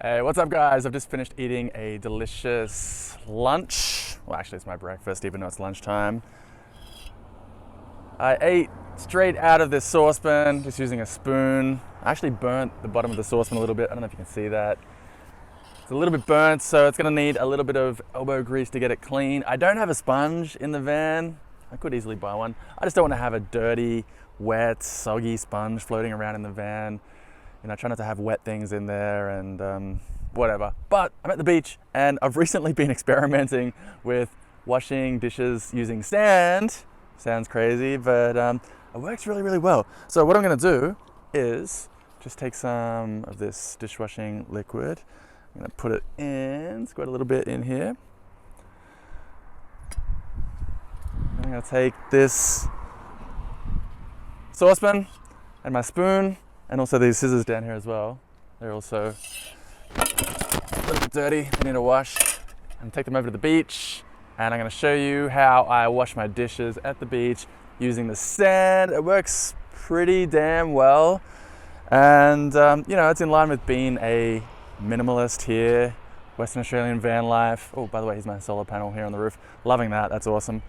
Hey, what's up guys? I've just finished eating a delicious lunch. Well, actually it's my breakfast even though it's lunchtime. I ate straight out of this saucepan, just using a spoon. I actually burnt the bottom of the saucepan a little bit. I don't know if you can see that. It's a little bit burnt, so it's gonna need a little bit of elbow grease to get it clean. I don't have a sponge in the van. I could easily buy one. I just don't want to have a dirty, wet, soggy sponge floating around in the van. You know, I try not to have wet things in there and whatever. But I'm at the beach and I've recently been experimenting with washing dishes using sand. Sounds crazy, but it works really, really well. So what I'm gonna do is just take some of this dishwashing liquid. I'm gonna put it in, squirt a little bit in here. I'm gonna take this saucepan and my spoon, and also these scissors down here as well. They're also a little bit dirty, they need a wash. And take them over to the beach, and I'm gonna show you how I wash my dishes at the beach using the sand. It works pretty damn well. And you know, it's in line with being a minimalist here, Western Australian van life. Oh, by the way, here's my solar panel here on the roof. Loving that, that's awesome.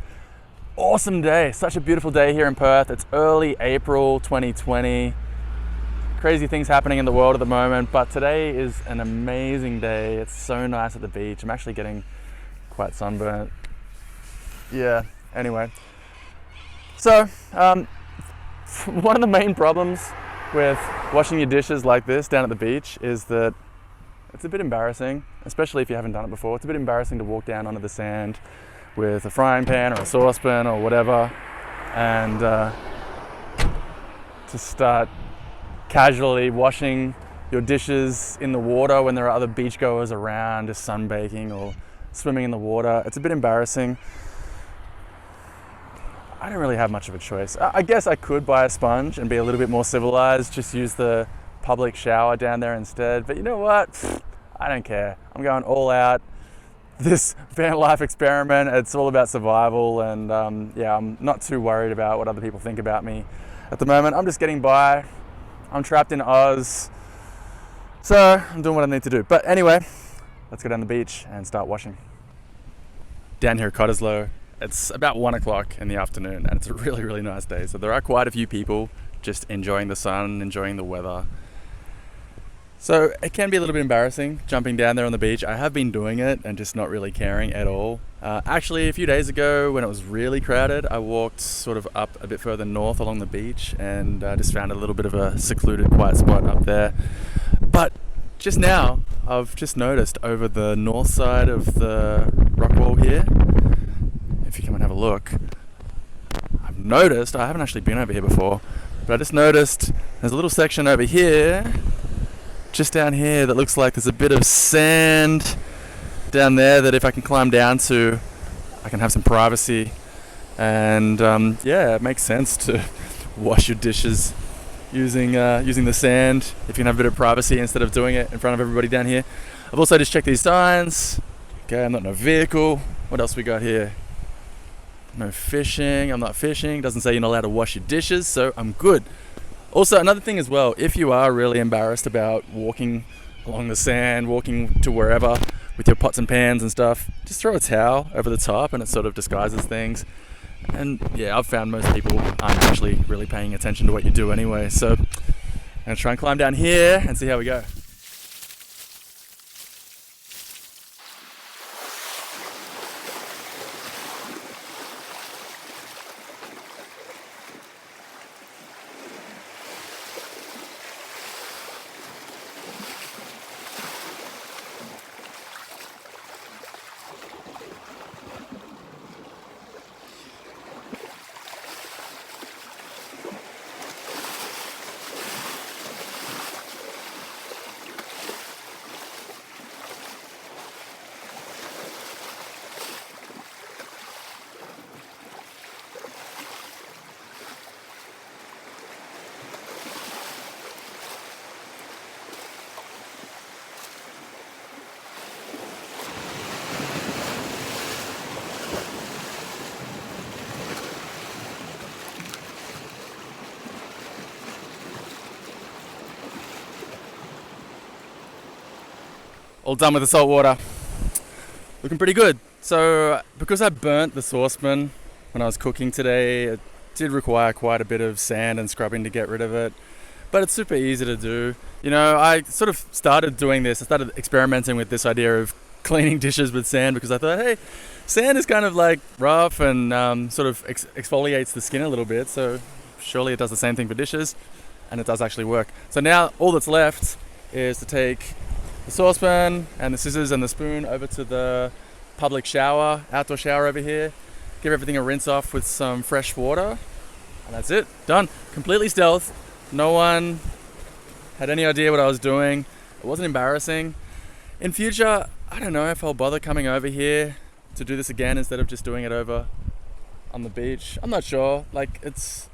Awesome day, such a beautiful day here in Perth. It's early April 2020. Crazy things happening in the world at the moment, but today is an amazing day. It's so nice at the beach. I'm actually getting quite sunburnt. Yeah, anyway. So, one of the main problems with washing your dishes like this down at the beach is that it's a bit embarrassing, especially if you haven't done it before. It's a bit embarrassing to walk down onto the sand with a frying pan or a saucepan or whatever and to start casually washing your dishes in the water when there are other beachgoers around just sunbaking or swimming in the water. It's a bit embarrassing. I don't really have much of a choice. I guess I could buy a sponge and be a little bit more civilized, just use the public shower down there instead. But you know what? I don't care. I'm going all out. This van life experiment, it's all about survival, and yeah, I'm not too worried about what other people think about me at the moment. I'm just getting by. I'm trapped in Oz, so I'm doing what I need to do. But anyway, let's go down the beach and start washing. Down here at Cottesloe, it's about 1 o'clock in the afternoon and it's a really, really nice day. So there are quite a few people just enjoying the sun, enjoying the weather. So it can be a little bit embarrassing jumping down there on the beach. I have been doing it and just not really caring at all. Actually, a few days ago when it was really crowded, I walked sort of up a bit further north along the beach and just found a little bit of a secluded, quiet spot up there. But just now, I've just noticed over the north side of the rock wall here, if you come and have a look, I've noticed, I haven't actually been over here before, but I just noticed there's a little section over here, just down here, that looks like there's a bit of sand down there that if I can climb down to, I can have some privacy. And yeah, it makes sense to wash your dishes using the sand if you can have a bit of privacy instead of doing it in front of everybody down here. I've also just checked these signs. Okay, I'm not in a vehicle. What else we got here? No fishing. I'm not fishing. Doesn't say you're not allowed to wash your dishes, so I'm good. Also, another thing as well, if you are really embarrassed about walking along the sand, walking to wherever with your pots and pans and stuff, just throw a towel over the top and it sort of disguises things. And yeah, I've found most people aren't actually really paying attention to what you do anyway. So I'm gonna try and climb down here and see how we go. all done with the salt water. Looking pretty good. So because I burnt the saucepan when I was cooking today, it did require quite a bit of sand and scrubbing to get rid of it, but it's super easy to do. You know, I sort of started doing this. I started experimenting with this idea of cleaning dishes with sand because I thought, hey, sand is kind of like rough and sort of exfoliates the skin a little bit, so surely it does the same thing for dishes, and it does actually work. So now all that's left is to take the saucepan and the scissors and the spoon over to the public shower, outdoor shower over here, give everything a rinse off with some fresh water, and that's it, done. Completely stealth. No one had any idea what I was doing. It wasn't embarrassing. In future, I don't know if I'll bother coming over here to do this again instead of just doing it over on the beach. I'm not sure. Like, it's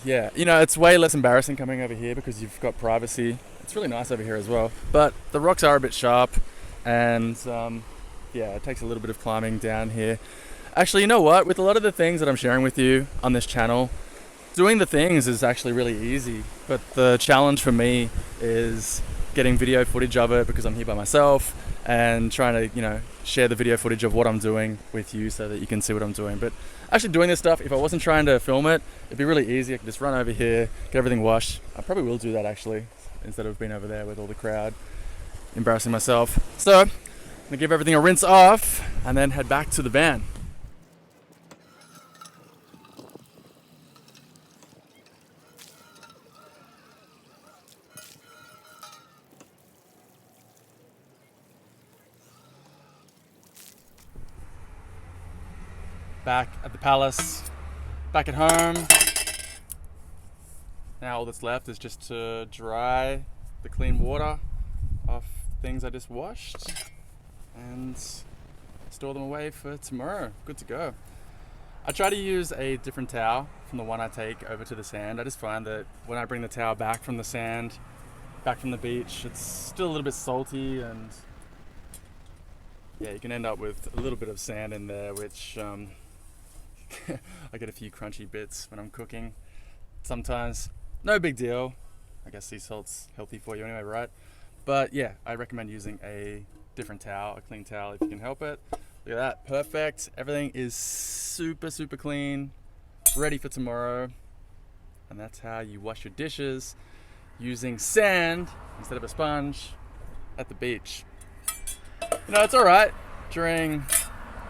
yeah, you know, it's way less embarrassing coming over here because you've got privacy. It's really nice over here as well, but the rocks are a bit sharp, and yeah, it takes a little bit of climbing down here. Actually, you know what? With a lot of the things that I'm sharing with you on this channel, doing the things is actually really easy, but the challenge for me is getting video footage of it because I'm here by myself and trying to, you know, share the video footage of what I'm doing with you so that you can see what I'm doing. But actually doing this stuff, if I wasn't trying to film it, it'd be really easy. I could just run over here, get everything washed. I probably will do that actually, instead of being over there with all the crowd, embarrassing myself. So I'm gonna give everything a rinse off and then head back to the van. Back at the palace, back at home. Now all that's left is just to dry the clean water off things I just washed and store them away for tomorrow. Good to go. I try to use a different towel from the one I take over to the sand. I just find that when I bring the towel back from the sand, back from the beach, it's still a little bit salty, and yeah, you can end up with a little bit of sand in there, which I get a few crunchy bits when I'm cooking sometimes. No big deal. I guess sea salt's healthy for you anyway, right? But yeah, I recommend using a different towel, a clean towel if you can help it. Look at that, perfect. Everything is super, super clean, ready for tomorrow. And that's how you wash your dishes, using sand instead of a sponge at the beach. You know, it's all right during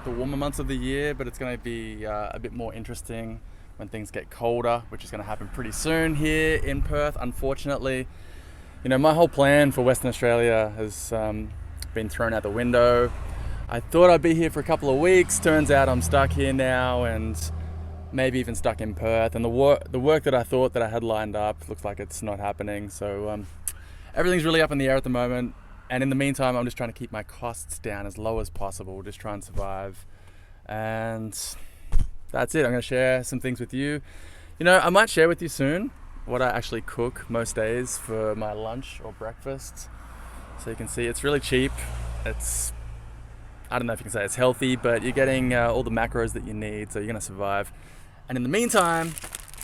the warmer months of the year, but it's going to be a bit more interesting when things get colder, which is going to happen pretty soon here in Perth, unfortunately. You know, my whole plan for Western Australia has been thrown out the window. I thought I'd be here for a couple of weeks. Turns out I'm stuck here now, and maybe even stuck in Perth. And the work that I thought that I had lined up looks like it's not happening. So everything's really up in the air at the moment. And in the meantime, I'm just trying to keep my costs down as low as possible, just try and survive. And that's it. I'm going to share some things with you. You know, I might share with you soon what I actually cook most days for my lunch or breakfast. So you can see it's really cheap. It's, I don't know if you can say it's healthy, but you're getting all the macros that you need, so you're going to survive. And in the meantime,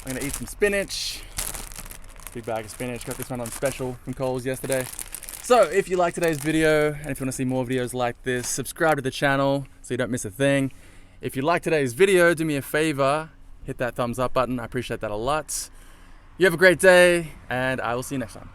I'm going to eat some spinach. Big bag of spinach. Got this one on special from Coles yesterday. So if you like today's video, and if you want to see more videos like this, subscribe to the channel so you don't miss a thing. If you like today's video, do me a favor, hit that thumbs up button. I appreciate that a lot. You have a great day, and I will see you next time.